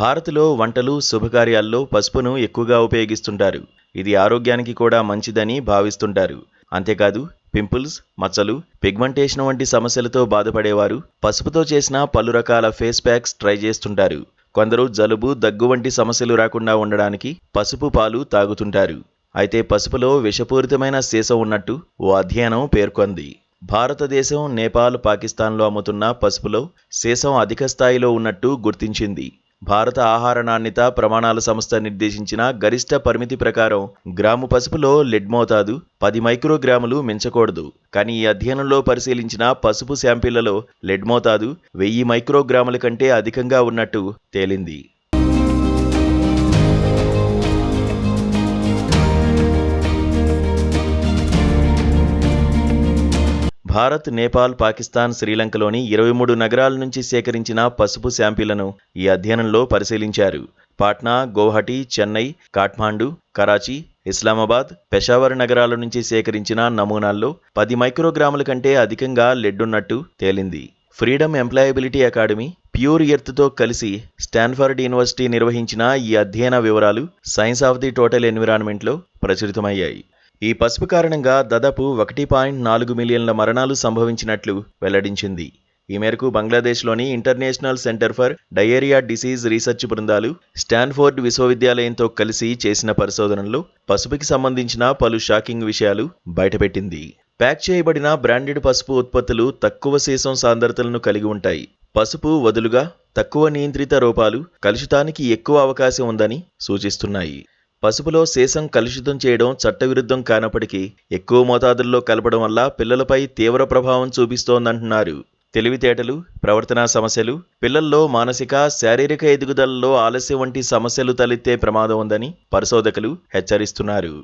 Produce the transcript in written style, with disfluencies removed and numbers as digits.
భారత్లో వంటలు, శుభకార్యాల్లో పసుపును ఎక్కువగా ఉపయోగిస్తుంటారు. ఇది ఆరోగ్యానికి కూడా మంచిదని భావిస్తుంటారు. అంతేకాదు పింపుల్స్, మచ్చలు, పిగ్మెంటేషన్ వంటి సమస్యలతో బాధపడేవారు పసుపుతో చేసిన పలు రకాల ఫేస్ ప్యాక్స్ ట్రై చేస్తుంటారు. కొందరు జలుబు, దగ్గు వంటి సమస్యలు రాకుండా ఉండడానికి పసుపు పాలు తాగుతుంటారు. అయితే పసుపులో విషపూరితమైన సీసం ఉన్నట్టు ఓ అధ్యయనం పేర్కొంది. భారతదేశం, నేపాల్, పాకిస్తాన్లో అమ్ముతున్న పసుపులో సీసం అధిక స్థాయిలో ఉన్నట్టు గుర్తించింది. భారత ఆహార నాణ్యత ప్రమాణాల సంస్థ నిర్దేశించిన గరిష్ట పరిమితి ప్రకారం గ్రాము పసుపులో లెడ్ మోతాదు 10 మైక్రోగ్రాములు మించకూడదు. కానీ ఈ అధ్యయనంలో పరిశీలించిన పసుపు శాంపిళ్లలో లెడ్ మోతాదు 1000 మైక్రోగ్రాముల కంటే అధికంగా ఉన్నట్టు తేలింది. భారత్, నేపాల్, పాకిస్తాన్, శ్రీలంకలోని 23 నగరాల నుంచి సేకరించిన పసుపు శాంపిళ్లను ఈ అధ్యయనంలో పరిశీలించారు. పాట్నా, గౌహటి, చెన్నై, కాఠ్మాండు, కరాచీ, ఇస్లామాబాద్, పెషావర్ నగరాల నుంచి సేకరించిన నమూనాల్లో 10 మైక్రోగ్రాముల కంటే అధికంగా లెడ్ ఉన్నట్టు తేలింది. ఫ్రీడమ్ ఎంప్లాయబిలిటీ అకాడమీ, ప్యూర్ ఎర్త్తో కలిసి స్టాన్ఫర్డ్ యూనివర్సిటీ నిర్వహించిన ఈ అధ్యయన వివరాలు సైన్స్ ఆఫ్ ది టోటల్ ఎన్విరాన్మెంట్లో ప్రచురితమయ్యాయి. ఈ పసుపు కారణంగా దాదాపు 1.4 మిలియన్ల మరణాలు సంభవించినట్లు వెల్లడించింది. ఈ మేరకు బంగ్లాదేశ్లోని international centre for diarrhoea disease research బృందాలు స్టాన్ఫోర్డ్ విశ్వవిద్యాలయంతో కలిసి చేసిన పరిశోధనలో పసుపుకి సంబంధించిన పలు షాకింగ్ విషయాలు బయటపెట్టింది. ప్యాక్ చేయబడిన బ్రాండెడ్ పసుపు ఉత్పత్తులు తక్కువ సీసం సాంద్రతలను కలిగి ఉంటాయి. పసుపు వదులుగా తక్కువ నియంత్రిత రూపాలు కలుషితానికి ఎక్కువ అవకాశం ఉందని సూచిస్తున్నాయి. పసుపులో సీసం కలుషితం చేయడం చట్టవిరుద్ధం కానప్పటికీ ఎక్కువ మోతాదుల్లో కలపడం వల్ల పిల్లలపై తీవ్ర ప్రభావం చూపిస్తోందంటున్నారు. తెలివితేటలు, ప్రవర్తనా సమస్యలు, పిల్లల్లో మానసిక, శారీరక ఎదుగుదలలో ఆలస్యం వంటి సమస్యలు తలెత్తే ప్రమాదం ఉందని పరిశోధకులు హెచ్చరిస్తున్నారు.